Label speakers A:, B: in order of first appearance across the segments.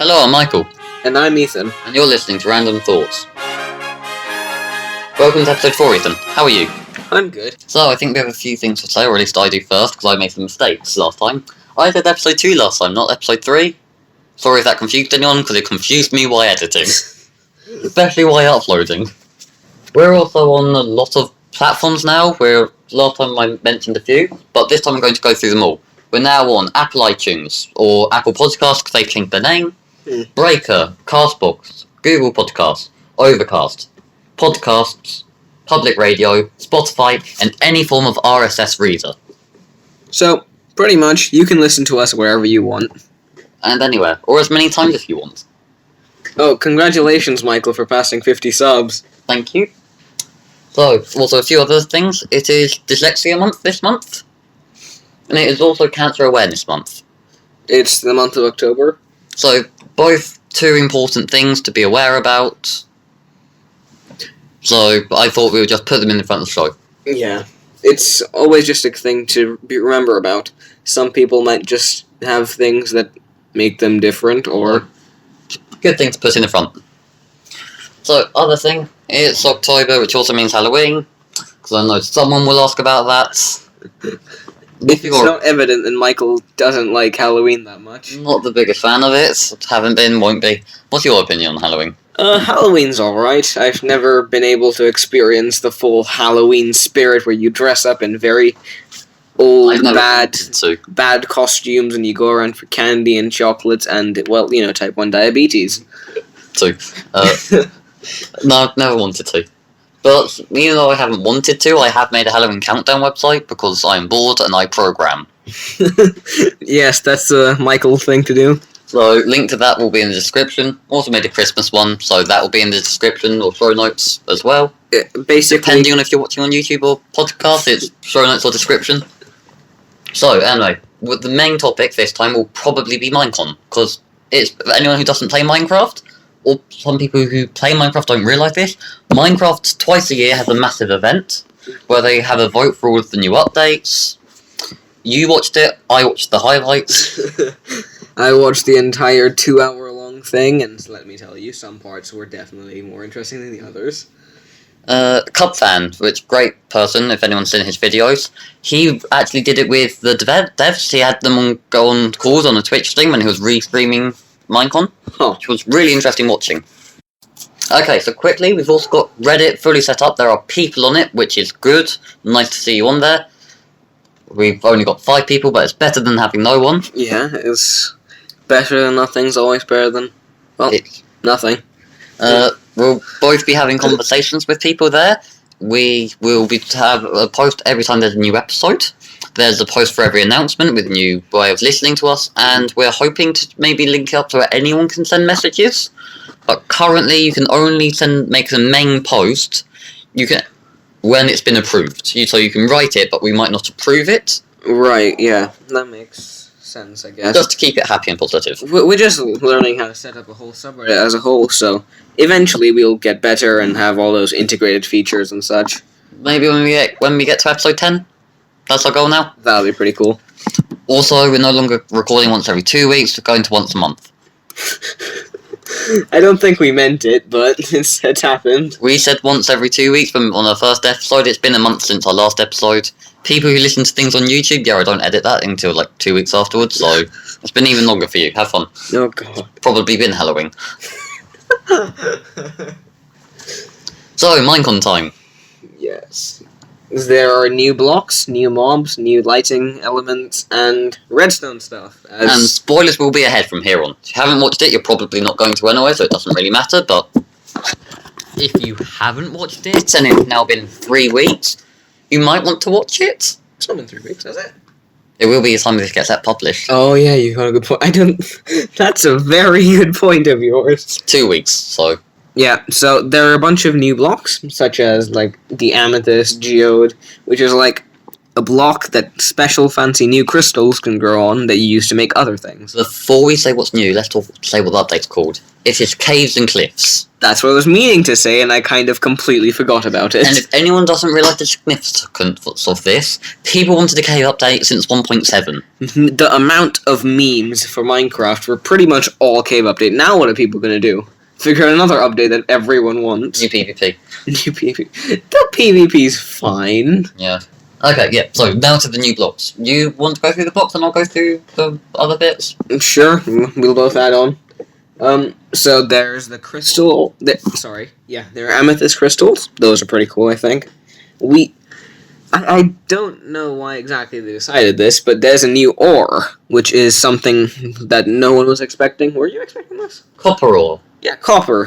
A: Hello, I'm Michael,
B: And I'm Ethan.
A: and you're listening to Random Thoughts. Welcome to episode 4, Ethan. How are you?
B: I'm good.
A: So, I think we have a few things to say, or at least I do first, because I made some mistakes last time. I said episode 2 last time, not episode 3. Sorry if that confused anyone, because it confused me while editing. Especially while uploading. We're also on a lot of platforms now, where last time I mentioned a few, but this time I'm going to go through them all. We're now on Apple iTunes, or Apple Podcasts, because they've changed their name. Breaker, Castbox, Google Podcasts, Overcast, Podcasts, Public Radio, Spotify, and any form of RSS reader.
B: So, pretty much, you can listen to us wherever you want.
A: And anywhere, or as many times as you want.
B: Oh, congratulations, Michael, for passing 50 subs.
A: Thank you. So, also a few other things. It is Dyslexia Month this month. And it is also Cancer Awareness Month.
B: It's the month of October.
A: So, both two important things to be aware about. So, I thought we would just put them in the front of the show.
B: Yeah. It's always just a thing to remember about. Some people might just have things that make them different, or...
A: Good thing to put in the front. So, other thing, it's October, which also means Halloween. Because I know someone will ask about that.
B: It's not evident that Michael doesn't like Halloween that much.
A: Not the biggest fan of it. Haven't been, won't be. What's your opinion on Halloween?
B: Halloween's alright. I've never been able to experience the full Halloween spirit where you dress up in very old, bad costumes and you go around for candy and chocolates and, well, you know, type 1 diabetes.
A: No, I've never wanted to. But, even though I haven't wanted to, I have made a Halloween countdown website because I'm bored and I program.
B: Yes, that's a Michael thing to do.
A: So, link to that will be in the description. Also made a Christmas one, so that will be in the description or show notes as well.
B: Basically,
A: depending on if you're watching on YouTube or podcast, it's show notes or description. So, anyway, with the main topic this time will probably be Minecon, because it's for anyone who doesn't play Minecraft, or some people who play Minecraft don't realise this, Minecraft twice a year has a massive event, where they have a vote for all of the new updates. You watched it, I watched the highlights.
B: I watched the entire 2-hour-long thing, and let me tell you, some parts were definitely more interesting than the others.
A: Cub Fan, which great person, if anyone's seen his videos, he actually did it with the devs. He had them go on calls on a Twitch stream when he was re-streaming Minecon, which was really interesting watching. Okay, so quickly, we've also got Reddit fully set up. There are people on it, which is good. Nice to see you on there. We've only got 5 people, but it's better than having no one.
B: Yeah, it's better than nothing's always better than, well, nothing.
A: We'll both be having conversations with people there. We will have a post every time there's a new episode. There's a post for every announcement with a new way of listening to us, and we're hoping to maybe link it up so that anyone can send messages. But currently, you can only make a main post. You can when it's been approved. So you can write it, but we might not approve it.
B: Right. Yeah, that makes sense, I guess.
A: Just to keep it happy and positive.
B: We're just learning how to set up a whole subreddit as a whole, so eventually we'll get better and have all those integrated features and such.
A: Maybe when we get to episode 10. That's our goal now.
B: That'll be pretty cool.
A: Also, we're no longer recording once every 2 weeks. We're going to once a month.
B: I don't think we meant it, but it's happened.
A: We said once every 2 weeks on our first episode. It's been a month since our last episode. People who listen to things on YouTube, I don't edit that until like 2 weeks afterwards, so it's been even longer for you. Have fun.
B: Oh, God.
A: Probably been Halloween. So, Minecon time.
B: Yes. There are new blocks, new mobs, new lighting elements, and redstone stuff.
A: And spoilers will be ahead from here on. If you haven't watched it, you're probably not going to anyway, so it doesn't really matter, but if you haven't watched it, and it's now been 3 weeks, you might want to watch it.
B: It's not been 3 weeks, has it?
A: It will be the time this gets that published.
B: Oh yeah, you've got a good point. That's a very good point of yours.
A: 2 weeks, so...
B: Yeah, so there are a bunch of new blocks, such as, like, the Amethyst Geode, which is, like, a block that special fancy new crystals can grow on that you use to make other things.
A: Before we say what's new, let's say what the update's called. It is caves and cliffs.
B: That's what I was meaning to say, and I kind of completely forgot about it.
A: And if anyone doesn't realise the significance of this, people wanted a cave update since 1.7.
B: The amount of memes for Minecraft were pretty much all cave update. Now what are people going to do? Figure out another update that everyone wants.
A: New PvP.
B: New PvP. The PvP's fine.
A: Yeah. Okay, yeah, so now to the new blocks. You want to go through the blocks and I'll go through the other bits?
B: Sure, we'll both add on. So there's the crystal. There are amethyst crystals. Those are pretty cool, I think. I don't know why exactly they decided this, but there's a new ore, which is something that no one was expecting. Were you expecting this?
A: Copper ore.
B: Yeah, copper.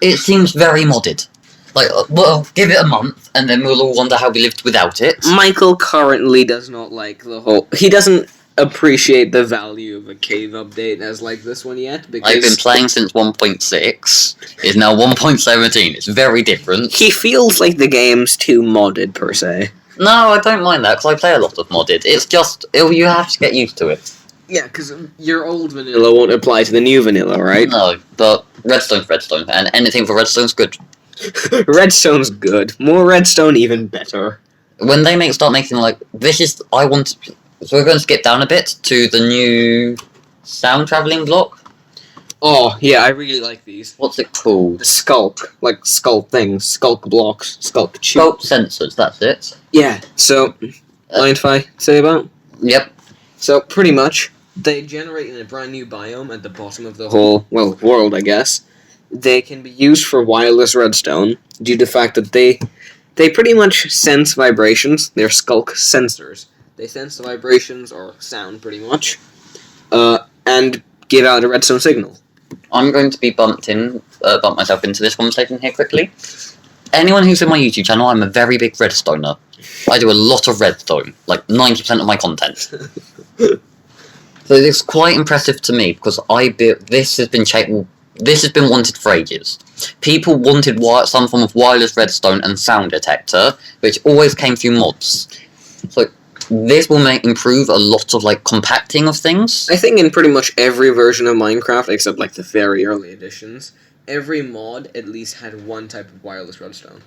A: It seems very modded. Like, well, give it a month, and then we'll all wonder how we lived without it. Michael
B: currently does not like the whole... He doesn't appreciate the value of a cave update as like this one yet, because...
A: I've been playing since 1.6. It's now 1.17. It's very different.
B: He feels like the game's too modded, per se.
A: No, I don't mind that, because I play a lot of modded. It's just... you have to get used to it.
B: Yeah, because your old vanilla won't apply to the new vanilla, right?
A: No, but redstone's redstone, and anything for redstone's good.
B: Redstone's good. More redstone, even better.
A: When they start making, like, so we're going to skip down a bit to the new sound travelling block.
B: Oh, yeah, I really like these.
A: What's it called?
B: The skulk. Like, skulk things. Skulk blocks. Skulk
A: sensors, that's it.
B: Yeah, so, mind if I say about?
A: Yep.
B: So, pretty much, they generate in a brand new biome at the bottom of the whole, world, I guess. They can be used for wireless redstone due to the fact that they pretty much sense vibrations. They're skulk sensors. They sense the vibrations or sound pretty much, and give out a redstone signal.
A: I'm going to be bump myself into this conversation here quickly. Anyone who's in my YouTube channel, I'm a very big redstoner. I do a lot of redstone, like 90% of my content. So it's quite impressive to me because this has been wanted for ages. People wanted some form of wireless redstone and sound detector, which always came through mods. So this will improve a lot of compacting of things.
B: I think in pretty much every version of Minecraft, except the very early editions, every mod at least had one type of wireless redstone.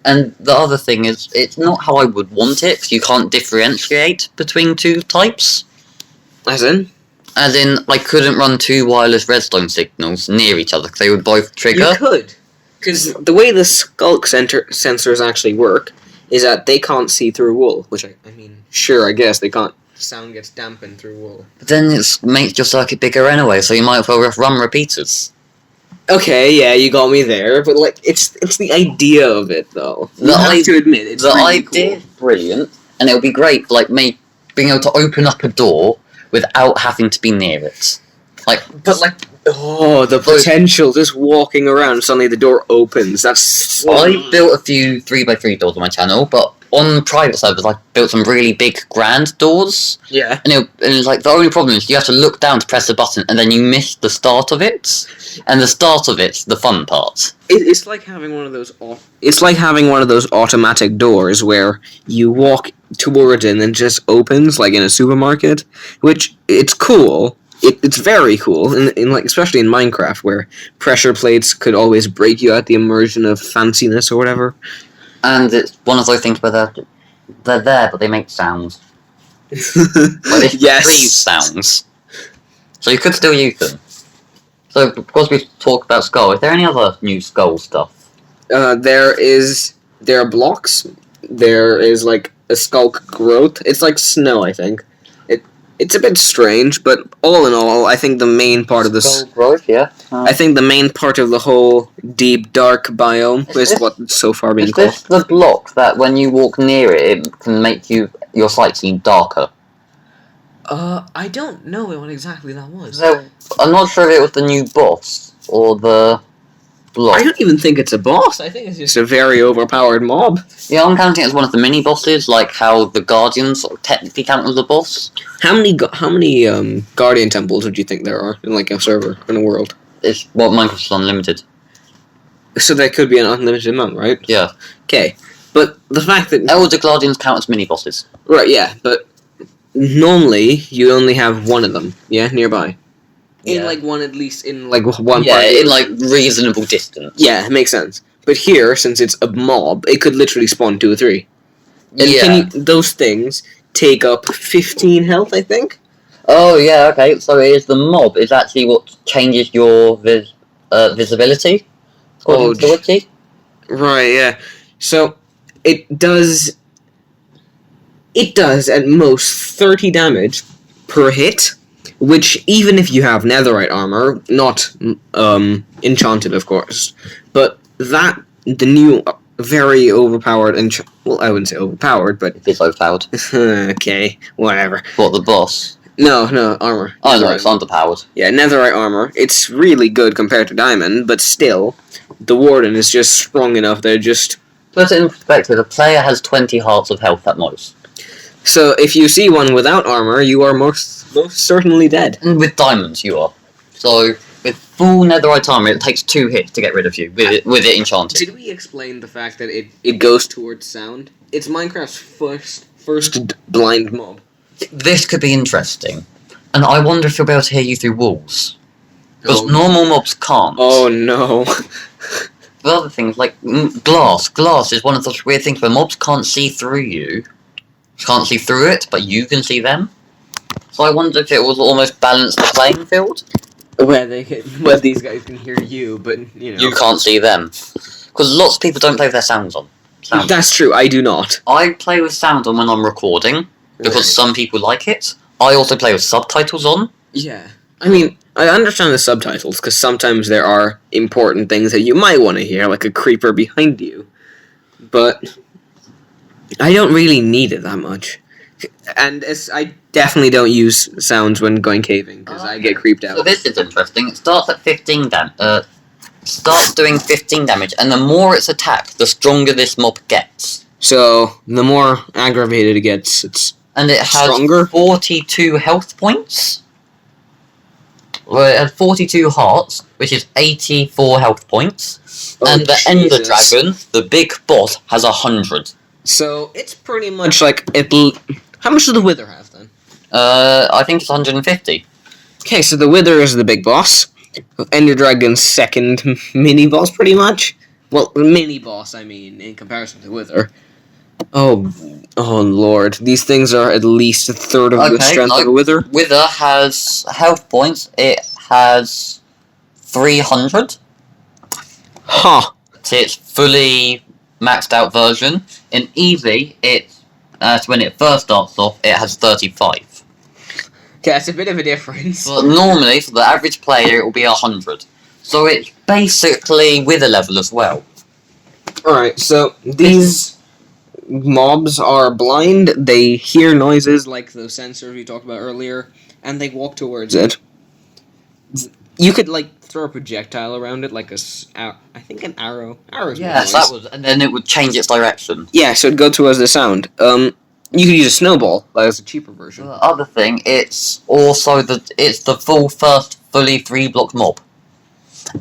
A: And the other thing is, it's not how I would want it, 'cause you can't differentiate between two types.
B: As in?
A: As in, I couldn't run two wireless redstone signals near each other, because they would both trigger.
B: You could. Because the way the skulk sensors actually work is that they can't see through wool, which I mean, sure, I guess they can't. Sound gets dampened through wool.
A: But then it makes your circuit bigger anyway, so you might as well run repeaters.
B: Okay, yeah, you got me there, but it's the idea of it though. You have to admit, it's
A: the
B: really
A: idea
B: cool.
A: is brilliant, and it would be great for me being able to open up a door without having to be near it.
B: The potential, just walking around, suddenly the door opens. That's.
A: I built a few 3x3 doors on my channel, but on private servers, I built some really big, grand doors.
B: Yeah.
A: And it's the only problem is you have to look down to press the button, and then you miss the start of it. And the start of it's the fun part.
B: It's like having one of those. It's like having one of those automatic doors where you walk toward it and it just opens, like in a supermarket. Which it's cool. It's very cool, especially in Minecraft, where pressure plates could always break you out the immersion of fanciness or whatever.
A: And it's one of those things where they're there, but they make sounds.
B: Yes.
A: Freeze sounds. So you could still use them. So, because we talked about Skull, is there any other new Skull stuff?
B: There are blocks. There is, a skulk growth. It's like snow, I think. It's a bit strange, but all in all, I think the main part of this...
A: Skull growth, yeah.
B: I think the main part of the whole deep, dark biome is what's so far being called.
A: Is this the block that when you walk near it, it can make your sight seem darker?
B: I don't know what exactly that was.
A: So, I'm not sure if it was the new boss, or the block.
B: I don't even think it's a boss. I think it's just a very overpowered mob.
A: Yeah, I'm counting it as one of the mini-bosses, like how the Guardians technically count as a boss.
B: How many Guardian temples would you think there are in a server in a world?
A: It's Minecraft's unlimited.
B: So there could be an unlimited amount, right?
A: Yeah.
B: Okay, but the fact that
A: Elder Guardians count as mini-bosses.
B: Right, yeah, but normally you only have one of them, yeah, nearby. In like one, at least in like one.
A: Yeah, in like reasonable distance.
B: Yeah, it makes sense. But here, since it's a mob, it could literally spawn 2 or 3. And those things take up 15 health, I think?
A: Oh, yeah, okay. So it is the mob is actually what changes your visibility, according to the wiki.
B: Right, yeah. So, it does at most 30 damage per hit, which, even if you have netherite armor, not enchanted, of course, but the new very overpowered well, I wouldn't say overpowered, but
A: it is overpowered.
B: Okay, whatever.
A: What, the boss?
B: No, armor.
A: Oh no, it's underpowered.
B: Yeah, netherite armor. It's really good compared to diamond, but still, the warden is just strong enough that it just...
A: Put it in perspective, a player has 20 hearts of health at most.
B: So if you see one without armor, you are most certainly dead.
A: And with diamonds, you are. So with full netherite armor, it takes 2 hits to get rid of you with it enchanted.
B: Did we explain the fact that it goes towards sound? It's Minecraft's first blind mob.
A: This could be interesting, and I wonder if you'll be able to hear you through walls, because normal mobs can't.
B: Oh no.
A: The other things like glass is one of those weird things where mobs can't see through you. Can't see through it, but you can see them. So I wonder if it will almost balance the playing field.
B: Where these guys can hear you, but
A: you can't see them. Because lots of people don't play with their sounds on.
B: That's true, I do not.
A: I play with sound on when I'm recording, because some people like it. I also play with subtitles on.
B: Yeah. I mean, I understand the subtitles, because sometimes there are important things that you might want to hear, like a creeper behind you. But I don't really need it that much. And I definitely don't use sounds when going caving, because I get creeped out.
A: So this is interesting. It starts at 15 starts doing 15 damage, and the more it's attacked, the stronger this mob gets.
B: So, the more aggravated it gets, it's
A: and it has
B: stronger?
A: 42 health points. Well, it has 42 hearts, which is 84 health points. And the Ender Dragon, the big boss, has 100.
B: So, it's pretty much like... How much does the Wither have, then?
A: I think it's 150.
B: Okay, so the Wither is the big boss. Ender Dragon's second mini-boss, pretty much. Well, mini-boss, I mean, in comparison to Wither. Oh lord. These things are at least a third of the strength of a Wither.
A: Wither has health points. It has 300.
B: Huh.
A: So it's fully maxed out version. In Easy, when it first starts off, it has 35.
B: Okay, that's a bit of a difference.
A: But normally, for the average player, it will be 100. So it's basically Wither level as well.
B: Alright, so these mobs are blind, they hear noises like the sensors we talked about earlier, and they walk towards it. You could, throw a projectile around it, like I think an arrow.
A: Yes, that was, and then it would change its direction.
B: Yeah, so it'd go towards the sound. You could use a snowball, that's a cheaper version.
A: The other thing, it's also the full first fully 3-block mob.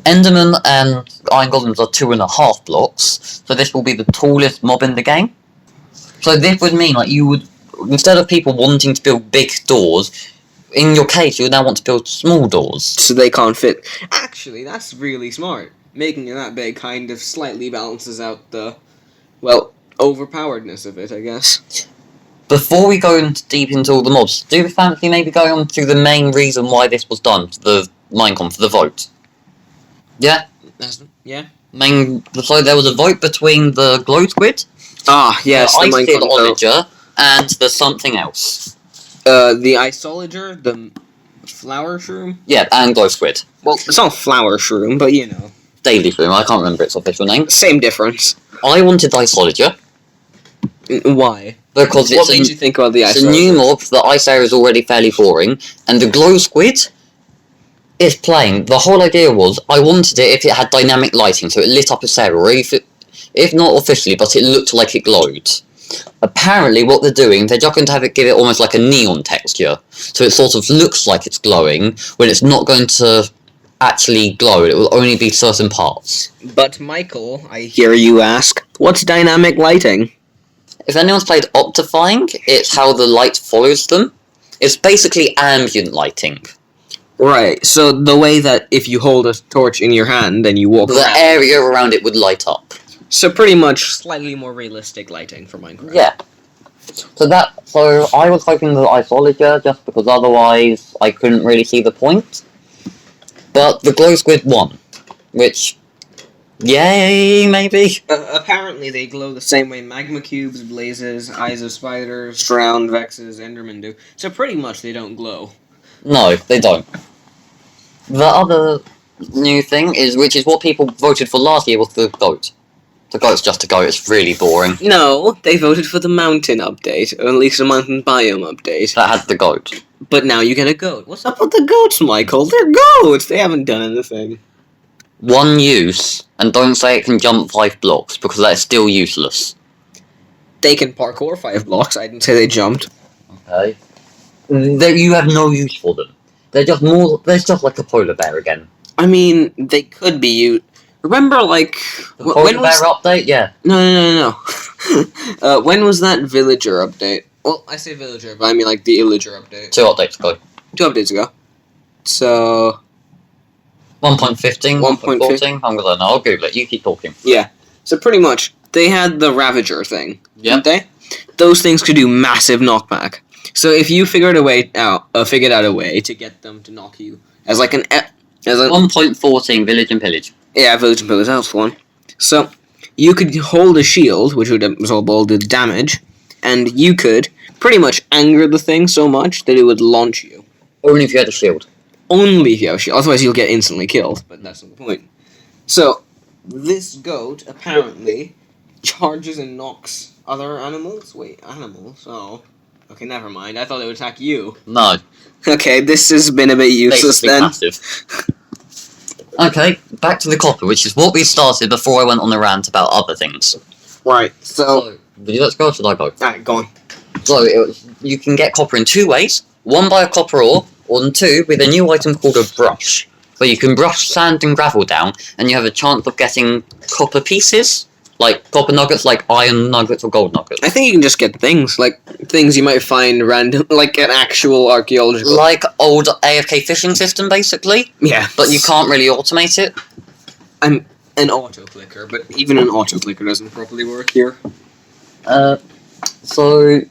A: Enderman and Iron Golems are 2.5 blocks, so this will be the tallest mob in the game. So this would mean, you would, instead of people wanting to build big doors, in your case, you would now want to build small doors. So they can't fit. Actually, that's really smart. Making it that big kind of slightly balances out the, overpoweredness of it, I guess. Before we go deep into all the mobs, do we fancy maybe going on to the main reason why this was done, the Minecon, for the vote? Yeah? Yeah. So there was a vote between the glow squid,
B: yes,
A: the Iceologer, and the something else.
B: The Iceologer, the flower shroom? Yeah, and glow squid. Well, it's not flower shroom, but Daily shroom, I can't remember its official name. Same difference. I wanted the Iceologer. Why? Because what made you think about the Ice Area? It's a new mob, the Ice Area is already fairly boring, and the Glow Squid is plain. The whole idea was, I wanted it if it had dynamic lighting, so it lit up its area, or if not officially, but it looked like it glowed. Apparently, what they're doing, they're just going to give it almost like a neon texture, so it sort of looks like it's glowing, when it's not going to actually glow, it will only be certain parts. But Michael, I hear you ask, what's dynamic lighting? If anyone's played Optifying, it's how the light follows them. It's basically ambient lighting. Right, so the way that if you hold a torch in your hand and you walk
A: The
B: around...
A: area around it would light up.
B: So pretty much slightly more realistic lighting for Minecraft.
A: Yeah. So I was hoping that I followed you, just because otherwise I couldn't really see the point. But the glow squid won, which, yay, maybe.
B: Apparently, they glow the same way magma cubes, blazes, eyes of spiders, drowned vexes, endermen do. So pretty much they don't glow.
A: No, they don't. The other new thing which is what people voted for last year, was the goat. The goat's just a goat. It's really boring.
B: No, they voted for the mountain update, or at least the mountain biome update.
A: That had the goat.
B: But now you get a goat. What's up with the goats, Michael? They're goats! They haven't done anything.
A: One use, and don't say it can jump 5 blocks, because that is still useless.
B: They can parkour 5 blocks. I didn't say they jumped.
A: Okay. You have no use for them. They're just like a polar bear again.
B: I mean, they could be used. Remember, like...
A: The polar bear update? Yeah.
B: No. When was that villager update? Well, I say villager, but I mean like the illager update.
A: 2 updates ago.
B: 2 updates ago. So...
A: 1.15, 1.14, I'm gonna know. I'll Google it. You keep talking.
B: Yeah. So pretty much, they had the Ravager thing,
A: Yeah.
B: didn't they? Those things could do massive knockback. So if you figured out a way to get them to knock you as like
A: 1.14, village and pillage.
B: Yeah, village and pillage, that's one. So you could hold a shield, which would absorb all the damage, and you could pretty much anger the thing so much that it would launch you.
A: Only if you had a shield.
B: Only if you have a shield, otherwise you'll get instantly killed, but that's not the point. So, this goat apparently charges and knocks other animals? Wait, animals? Oh. Okay, never mind. I thought it would attack you.
A: No.
B: Okay, this has been a bit useless then.
A: Massive. Okay, back to the copper, which is what we started before I went on a rant about other things.
B: Right, so...
A: Would you let's go or should I go?
B: Alright, go on.
A: So, you can get copper in 2 ways. 1 by a copper ore, or 2 with a new item called a brush. Where you can brush sand and gravel down, and you have a chance of getting copper pieces. Like copper nuggets, like iron nuggets or gold nuggets.
B: I think you can just get things, like things you might find random, like an actual archaeological...
A: Like old AFK fishing system, basically.
B: Yeah.
A: But you can't really automate it.
B: I'm an auto-clicker, but even an auto-clicker doesn't properly work here.
A: So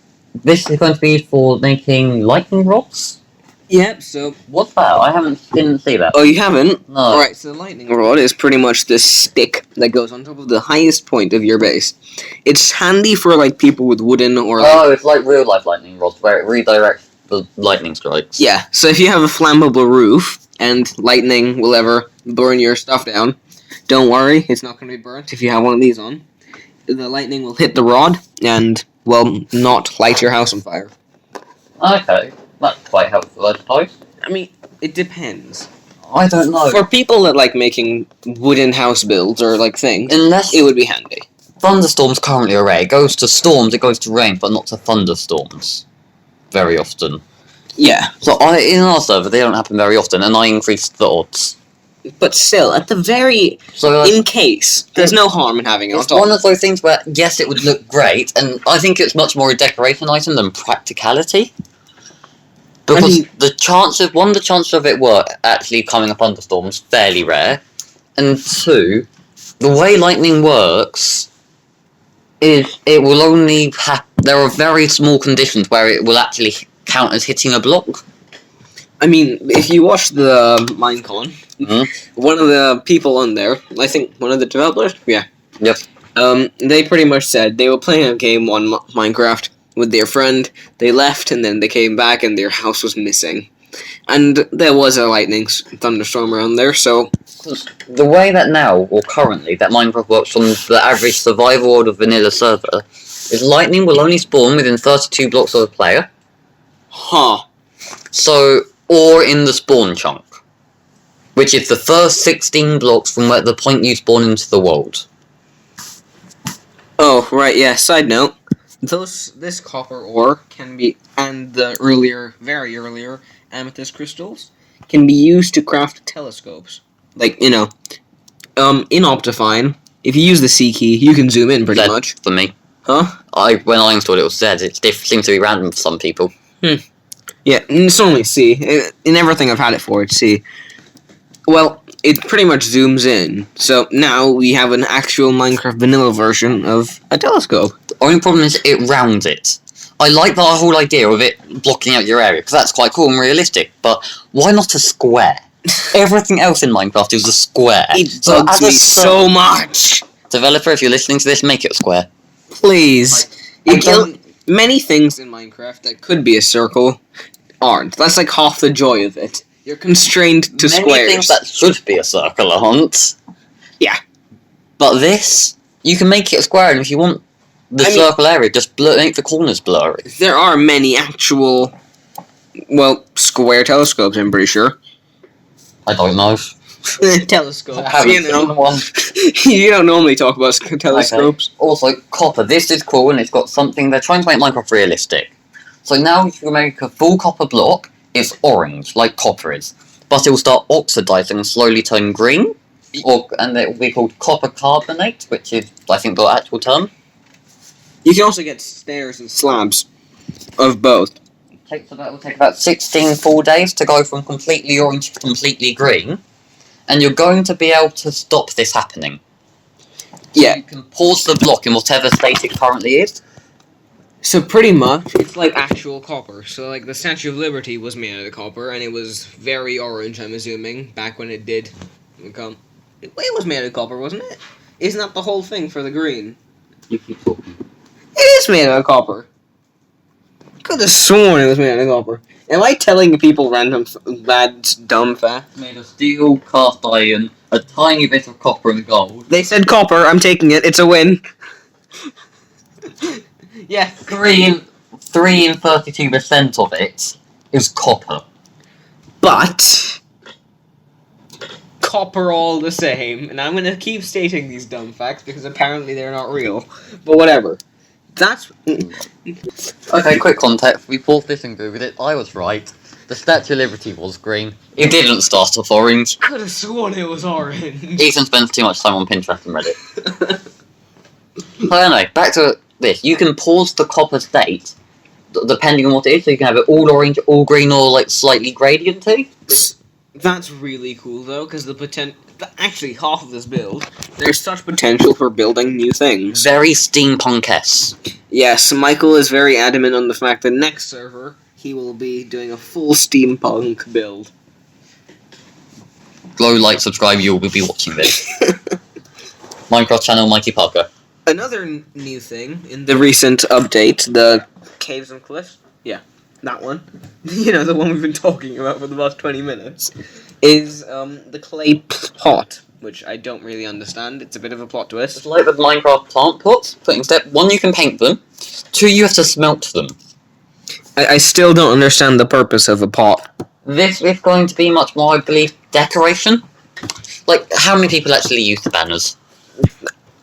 A: this is going to be for making lightning rods?
B: Yep, so...
A: What's that? Didn't see that.
B: Oh, you haven't?
A: No.
B: Alright, so the lightning rod is pretty much this stick that goes on top of the highest point of your base. It's handy for, like, people with wooden or...
A: Oh, it's like real-life lightning rods, where it redirects the lightning strikes.
B: Yeah, so if you have a flammable roof, and lightning will ever burn your stuff down, don't worry, it's not going to be burnt if you have one of these on. The lightning will hit the rod, and, well, not light your house on fire.
A: Okay. That's quite helpful, I suppose.
B: I mean, it depends.
A: I don't know.
B: For people that like making wooden house builds or like things,
A: Unless
B: it would be handy.
A: thunderstorms currently are rare. It goes to storms, it goes to rain, but not to thunderstorms. Very often.
B: Yeah.
A: So in our server, they don't happen very often, and I increased the odds.
B: But still, at the very...
A: So
B: in case, there's no harm in having it on
A: it's
B: top.
A: one of those things where, yes, it would look great, and I think it's much more a decoration item than practicality. Because the chances of it actually coming up thunderstorms fairly rare, and 2, the way lightning works is it will only there are very small conditions where it will actually count as hitting a block.
B: I mean, if you watch the Minecon, one of the people on there, I think one of the developers, yeah.
A: Yep.
B: They pretty much said they were playing a game on Minecraft with their friend. They left and then they came back and their house was missing. And there was a lightning thunderstorm around there, so...
A: The way that now, or currently, that Minecraft works on the average survival world of vanilla server, is lightning will only spawn within 32 blocks of a player.
B: Huh.
A: So, or in the spawn chunk. Which is the first 16 blocks from where the point you spawn into the world.
B: Oh, right, yeah, side note. This copper ore can be, and the very earlier amethyst crystals, can be used to craft telescopes. Like, in Optifine, if you use the C key, you can zoom in pretty much.
A: For me.
B: Huh?
A: When I installed it, it was Z. It seems to be random for some people.
B: Yeah, it's only C. In everything I've had it for, it's C. Well, it pretty much zooms in. So now we have an actual Minecraft vanilla version of a telescope.
A: The only problem is it rounds it. I like the whole idea of it blocking out your area, because that's quite cool and realistic, but why not a square? Everything else in Minecraft is a square.
B: It bugs me so much.
A: Developer, if you're listening to this, make it a square.
B: Please. Many things in Minecraft that could be a circle aren't. That's like half the joy of it. You're constrained to squares.
A: Many things that should be a circle aren't.
B: Yeah.
A: But this, you can make it a square, and if you want the circle area, just make the corners blurry.
B: There are many actual, square telescopes, I'm pretty sure.
A: I don't know.
B: Telescopes.
A: I haven't seen one.
B: You don't normally talk about telescopes.
A: Okay. Also, copper. This is cool, and it's got something. They're trying to make Minecraft realistic. So now you can make a full copper block. It's orange, like copper is, but it will start oxidizing and slowly turn green, and it will be called copper carbonate, which is, I think, the actual term.
B: You can also get stairs and slabs of both.
A: It will take about 16 full days to go from completely orange to completely green, and you're going to be able to stop this happening.
B: Yeah.
A: You can pause the block in whatever state it currently is.
B: So pretty much, it's like actual copper. So like the Statue of Liberty was made out of copper, and it was very orange, I'm assuming, back when it did become... It was made out of copper, wasn't it? Isn't that the whole thing for the green?
A: You keep talking.
B: It is made out of copper. I could have sworn it was made out of copper. Am I telling people random bad, dumb facts?
A: Made of steel, cast iron, a tiny bit of copper and gold.
B: They said copper, I'm taking it, it's a win. Yeah.
A: 3 and 32% of it is copper.
B: But copper all the same, and I'm gonna keep stating these dumb facts because apparently they're not real. But whatever. That's
A: okay. Quick context. We paused this and googled it. I was right. The Statue of Liberty was green. It didn't start off orange.
B: Could have sworn it was orange.
A: Ethan spends too much time on Pinterest and Reddit. So anyway, back to this. You can pause the copper state depending on what it is. So you can have it all orange, all green, or like slightly gradienty.
B: That's really cool though, because the potential. Actually, half of this build, there's such potential for building new things.
A: Very steampunk-esque.
B: Yes, Michael is very adamant on the fact that next server, he will be doing a full steampunk build.
A: Glow, like, subscribe, you will be watching this. Minecraft channel, Mikey Parker.
B: Another new thing in the recent update, the Caves and Cliffs, yeah, that one, you know, the one we've been talking about for the last 20 minutes, is the clay pot, which I don't really understand. It's a bit of a plot twist.
A: It's like with Minecraft plant pots. Putting step 1, you can paint them. 2, you have to smelt them.
B: I still don't understand the purpose of a pot.
A: This is going to be much more, I believe, decoration. Like, how many people actually use the banners?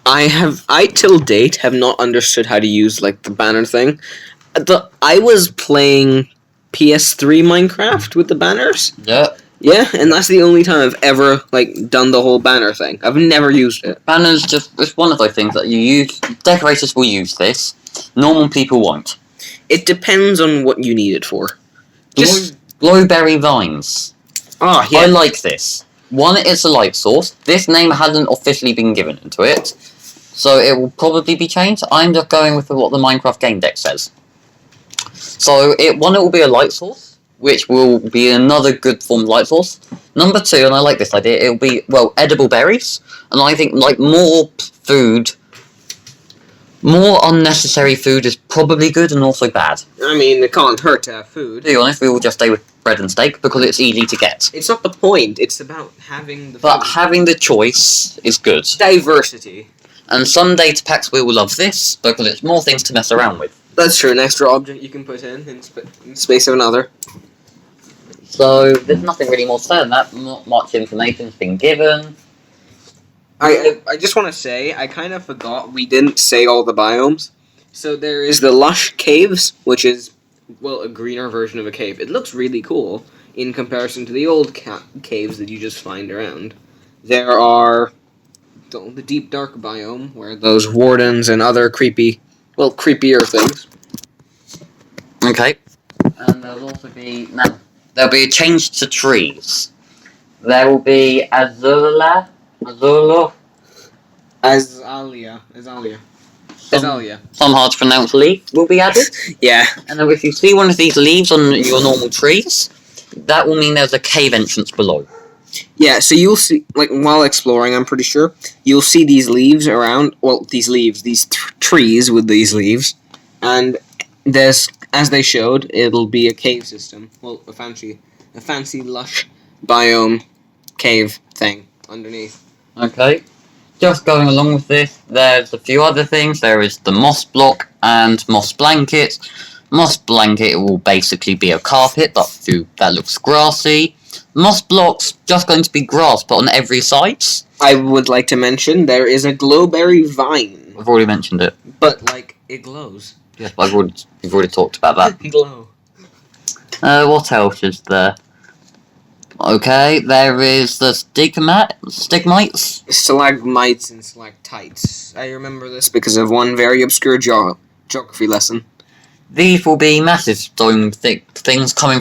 B: I till date have not understood how to use like the banner thing. I was playing PS3 Minecraft with the banners.
A: Yeah.
B: Yeah, and that's the only time I've ever like done the whole banner thing. I've never used it.
A: Banners it's one of those things that you use. Decorators will use this. Normal people won't.
B: It depends on what you need it for.
A: Just glowberry vines.
B: Ah, yeah.
A: I like this. 1, it's a light source. This name hasn't officially been given into it, so it will probably be changed. I'm just going with what the Minecraft game deck says. So, 1, it will be a light source, which will be another good form of light source. Number 2, and I like this idea, it will be, edible berries. And I think, like, more unnecessary food is probably good and also bad.
B: I mean, it can't hurt to have food.
A: To be honest, we will just stay with bread and steak because it's easy to get.
B: It's not the point, it's about having the food.
A: But having the choice is good.
B: Diversity.
A: And some data packs will love this because it's more things to mess around with.
B: That's true, an extra object you can put in space of another.
A: So, there's nothing really more to say than that. Not much information's been given.
B: I just want to say, I kind of forgot we didn't say all the biomes. So there is the lush caves, which is, a greener version of a cave. It looks really cool in comparison to the old caves that you just find around. There are the deep dark biome, where those wardens and other creepier things.
A: Okay. And there'll also be there'll be a change to trees. There will be Azula.
B: Azalea.
A: Some hard to pronounce leaf will be added.
B: Yeah.
A: And then if you see one of these leaves on your normal trees, that will mean there's a cave entrance below.
B: Yeah, so you'll see, like, while exploring, I'm pretty sure, you'll see these leaves around, these trees with these leaves, and there's, as they showed, it'll be a cave system. Well, a fancy lush biome cave thing underneath.
A: Okay. Just going along with this, there's a few other things. There is the moss block and moss blanket. Moss blanket will basically be a carpet that looks grassy. Moss block's just going to be grass, but on every side.
B: I would like to mention there is a glowberry vine.
A: I've already mentioned it.
B: But, like, it glows.
A: Yes, but you've already talked about that.
B: Glow.
A: What else is there? Okay, there is the stigmites.
B: Stalagmites and stalactites. I remember this because of one very obscure geography lesson.
A: These will be massive stone things coming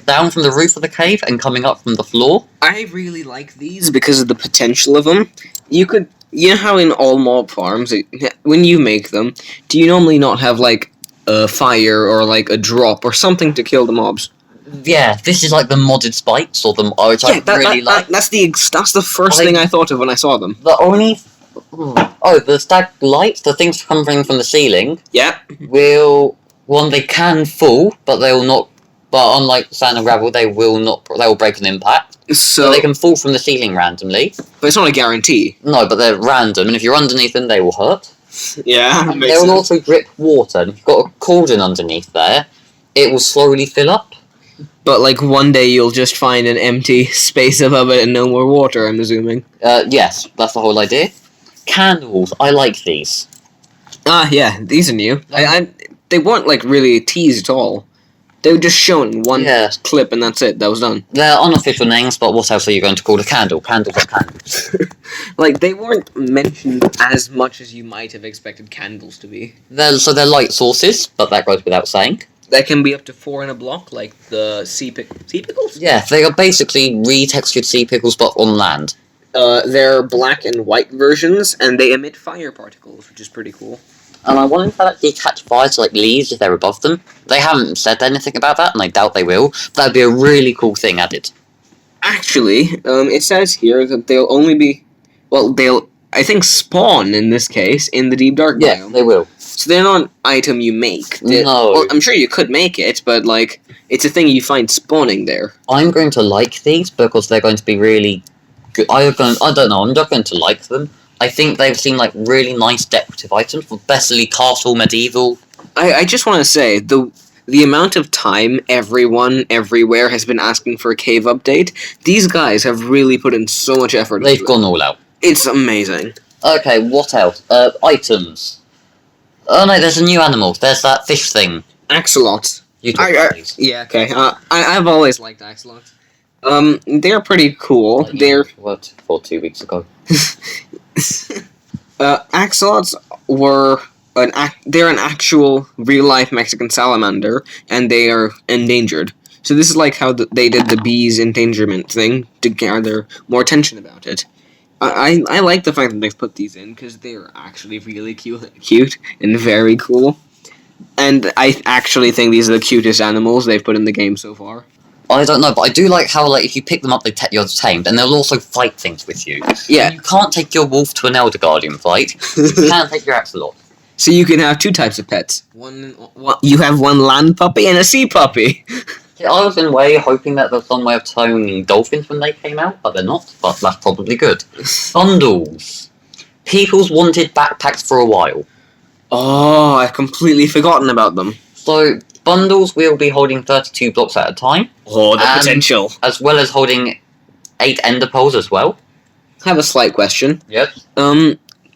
A: down from the roof of the cave and coming up from the floor.
B: I really like these because of the potential of them. You know how in all mob farms, when you make them, do you normally not have like a fire or like a drop or something to kill the mobs?
A: Yeah, this is like the modded spikes or like.
B: That's the first thing I thought of when I saw them.
A: The staglights, the things coming from the ceiling.
B: Yeah.
A: They can fall, but they will not. But unlike sand and gravel, they will not. They will break on impact. So they can fall from the ceiling randomly.
B: But it's not a guarantee.
A: No, but they're random, and if you're underneath them, they will hurt.
B: Yeah.
A: They will also drip water, and if you've got a cauldron underneath there, it will slowly fill up.
B: But, like, one day you'll just find an empty space above it and no more water, I'm assuming.
A: Yes, that's the whole idea. Candles, I like these.
B: Ah, yeah, these are new. They weren't, like, really teased at all. They were just shown one clip and that's it, that was done.
A: They're unofficial names, but what else are you going to call a candle? Candles are candles.
B: Like, they weren't mentioned as much as you might have expected candles to be.
A: They're light sources, but that goes without saying.
B: That can be up to 4 in a block, like the sea pickles?
A: Yeah, they are basically retextured sea pickles, but on land.
B: They're black and white versions, and they emit fire particles, which is pretty cool.
A: And I wonder if they actually catch fire to, like, leaves if they're above them. They haven't said anything about that, and I doubt they will. But that'd be a really cool thing added.
B: Actually, it says here that they'll only be... Well, they'll, I think, spawn, in this case, in the deep dark biome.
A: Yeah, they will.
B: So they're not an item you make.
A: No.
B: Well, I'm sure you could make it, but, like, it's a thing you find spawning there.
A: I'm going to like these because they're going to be really good. I don't know, I'm not going to like them. I think they've seen, like, really nice decorative items, especially castle, medieval.
B: I just want to say, the amount of time everyone, everywhere, has been asking for a cave update, these guys have really put in so much effort.
A: They've gone all out.
B: It's amazing. Okay,
A: what else? Items. Oh no, there's a new animal. There's that fish thing.
B: Axolotls.
A: You talk about these.
B: Yeah, okay. I've always liked axolotls. They're pretty cool. They're...
A: What? 2 weeks ago.
B: Axolotls were... They're an actual, real-life Mexican salamander, and they are endangered. So this is like how they did the bees endangerment thing to gather more attention about it. I like the fact that they've put these in, because they're actually really cute and very cool. And I actually think these are the cutest animals they've put in the game so far.
A: I don't know, but I do like how, like, if you pick them up, you're tamed, and they'll also fight things with you.
B: Yeah.
A: And you can't take your wolf to an Elder Guardian fight. You can take your axolot.
B: So you can have 2 types of pets. You have one land puppy and a sea puppy.
A: Yeah, I was in a way hoping that there was some way of taming dolphins when they came out, but they're not. But that's probably good. Bundles. People's wanted backpacks for a while.
B: Oh, I've completely forgotten about them.
A: So, bundles will be holding 32 blocks at a time.
B: Oh, the potential.
A: As well as holding 8 ender pearls as well.
B: I have a slight question.
A: Yes?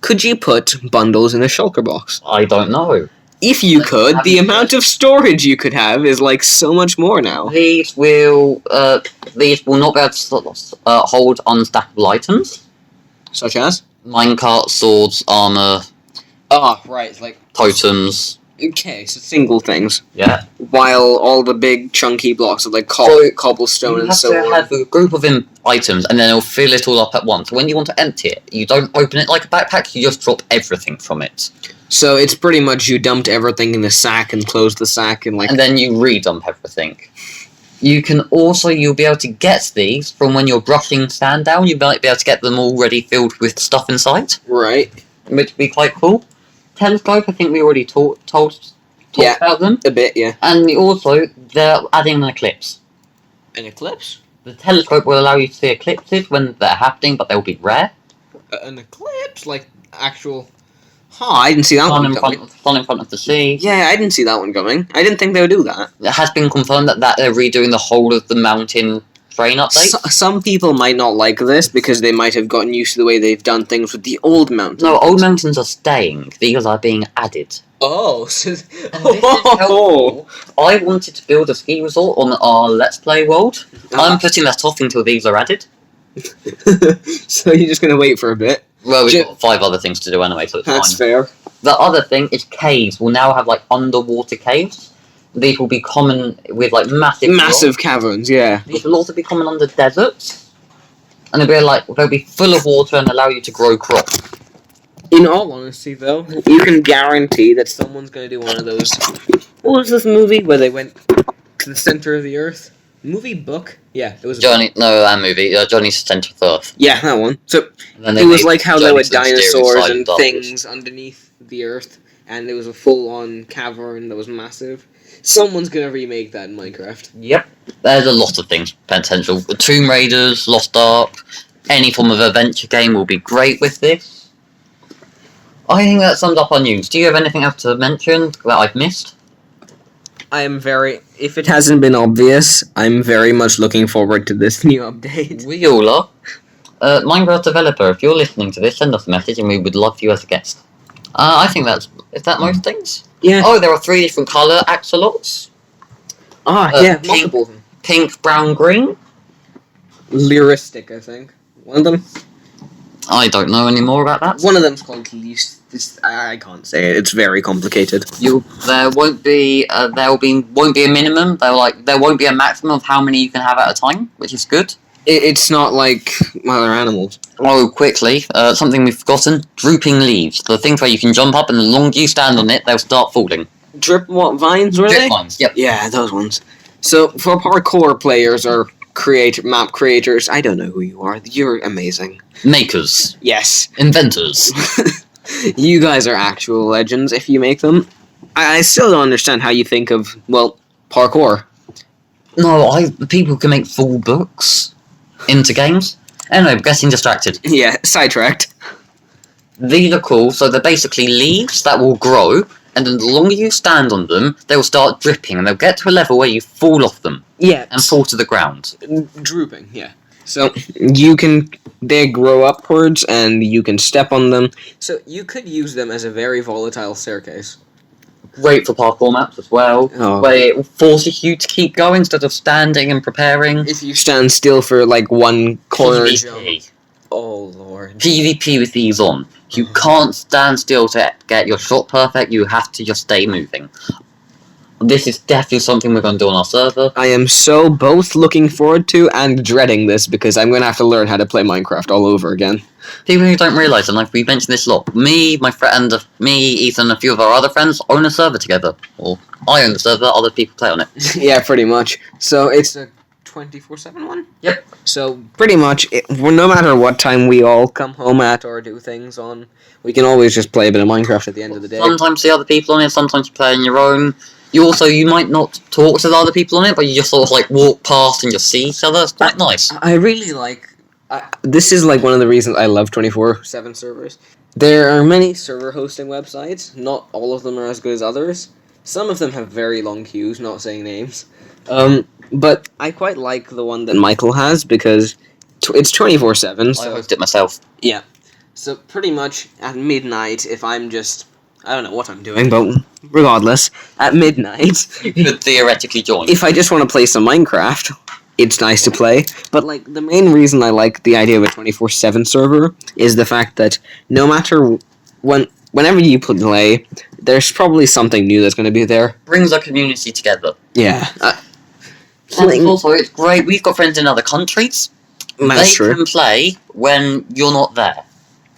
B: Could you put bundles in a shulker box?
A: I don't know.
B: If you could, the amount of storage you could have is, like, so much more now.
A: These will not be able to hold unstackable items.
B: Such as?
A: Minecart, swords, armor.
B: Oh, right, like...
A: Totems.
B: Okay, so single things.
A: Yeah.
B: While all the big chunky blocks of like cobblestone
A: You
B: and
A: have
B: so
A: to
B: on.
A: have a group of items, and then it'll fill it all up at once. When you want to empty it, you don't open it like a backpack. You just drop everything from it,
B: So it's pretty much you dumped everything in the sack and closed the sack and like.
A: and then you re-dump everything. You'll be able to get these from when you're brushing sand down. You might be able to get them already filled with stuff inside,
B: Right.
A: which would be quite cool. Telescope, I think we already talked about them.
B: A bit, yeah.
A: And also, they're adding an eclipse.
B: An eclipse?
A: The telescope will allow you to see eclipses when they're happening, but they'll be rare.
B: An eclipse? Like actual... Huh, I didn't see that one coming.
A: Sun in front of the sea.
B: Yeah, I didn't see that one coming. I didn't think they would do that.
A: It has been confirmed that they're redoing the whole of the mountain train update.
B: Some people might not like this because they might have gotten used to the way they've done things with the old mountains.
A: No, old mountains are staying. These are being added.
B: Oh, so...
A: I wanted to build a ski resort on our Let's Play world. I'm putting that off until these are added.
B: So you're just going to wait for a bit?
A: Well, we've got 5 other things to do anyway, so it's
B: That's
A: fine.
B: fair.
A: The other thing is caves. We'll now have, like, underwater caves. These will be common with, like, massive
B: caverns, yeah.
A: These will also be common under deserts. And they'll be full of water and allow you to grow crops.
B: In all honesty, though, you can guarantee that someone's going to do one of those... What was this movie where they went to the center of the earth? Movie book? Yeah, it was...
A: That movie. Johnny's Center of Earth.
B: Yeah, that one. So,
A: And
B: it was like how there were
A: Johnny
B: dinosaurs and things underneath the earth, and it was a full-on cavern that was massive. Someone's going to remake that in Minecraft.
A: Yep. There's a lot of things potential. Tomb Raiders, Lost Ark, any form of adventure game will be great with this. I think that sums up our news. Do you have anything else to mention that I've missed?
B: I am very... If it hasn't been obvious, I'm very much looking forward to this new update.
A: We all are. Minecraft developer, if you're listening to this, send us a message and we would love you as a guest. I think is that most things?
B: Yeah.
A: Oh, there are 3 different colour axolotls.
B: Yeah, multiple of them.
A: Pink, brown, green.
B: Lyristic, I think. One of them.
A: I don't know any more about that.
B: One of them's called I can't say it. It's very complicated.
A: There won't be a minimum. There won't be a maximum of how many you can have at a time, which is good.
B: It's not like other animals.
A: Oh, quickly, something we've forgotten: drooping leaves. The things where you can jump up, and the longer you stand on it, they'll start falling.
B: Vines, were they?
A: Drip vines. Yep.
B: Yeah, those ones. So for parkour players or map creators, I don't know who you are. You're amazing.
A: Makers.
B: Yes.
A: Inventors.
B: You guys are actual legends if you make them. I still don't understand how you think of, parkour.
A: No, people can make full books into games. Anyway, I'm getting distracted.
B: Yeah, sidetracked.
A: These are cool, so they're basically leaves that will grow, and then the longer you stand on them, they'll start dripping, and they'll get to a level where you fall off them.
B: Yeah.
A: And fall to the ground.
B: Drooping, yeah. So, they grow upwards, and you can step on them. So, you could use them as a very volatile staircase.
A: Great for parkour maps as well, where it forces you to keep going instead of standing and preparing.
B: If you stand still for, one corner
A: PvP.
B: jump. Oh, Lord.
A: PvP with these on. You can't stand still to get your shot perfect, you have to just stay moving. This is definitely something we're going to do on our server.
B: I am so both looking forward to and dreading this because I'm going to have to learn how to play Minecraft all over again.
A: People who don't realise, and we mentioned this a lot, Ethan, and a few of our other friends own a server together. Or I own the server, other people play on it.
B: Yeah, pretty much. So it's a 24/7 one?
A: Yep.
B: So pretty much, no matter what time we all come home at or do things on, we can always just play a bit of Minecraft at the end of the day.
A: Sometimes see other people on it, sometimes you play on your own. You might not talk to the other people on it, but you just sort of walk past and just see each other. It's quite nice.
B: I really this is one of the reasons I love 24/7 servers. There are many server hosting websites. Not all of them are as good as others. Some of them have very long queues, not saying names. But I quite like the one that Michael has because it's 24/7. So
A: I host it myself.
B: Yeah. So pretty much at midnight, if I'm just... I don't know what I'm doing, but regardless, at midnight...
A: You could theoretically join.
B: If I just want to play some Minecraft, it's nice to play. But, the main reason I like the idea of a 24/7 server is the fact that no matter when... whenever you play, there's probably something new that's going to be there.
A: Brings our community together.
B: Yeah.
A: And also, it's great. We've got friends in other countries.
B: That's true.
A: They can play when you're not there.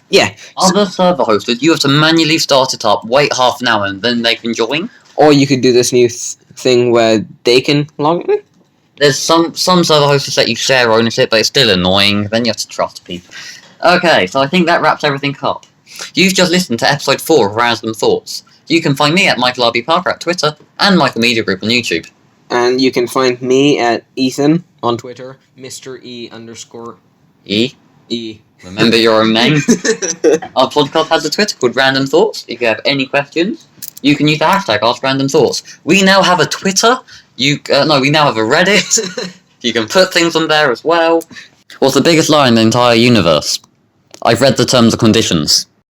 B: Yeah.
A: Other server hosters, you have to manually start it up, wait half an hour, and then they can join.
B: Or you could do this new thing where they can log in.
A: There's some server hosters let you share ownership, but it's still annoying. Then you have to trust people. Okay, so I think that wraps everything up. You've just listened to episode 4 of Random Thoughts. You can find me at Michael R.B. Parker at Twitter and Michael Media Group on YouTube.
B: And you can find me at Ethan on Twitter, Mr. E_E.
A: Remember your own name. Our podcast has a Twitter called Random Thoughts. If you have any questions, you can use the hashtag AskRandomThoughts. We now have a Twitter. We now have a Reddit. You can put things on there as well. What's the biggest lie in the entire universe? I've read the terms and conditions.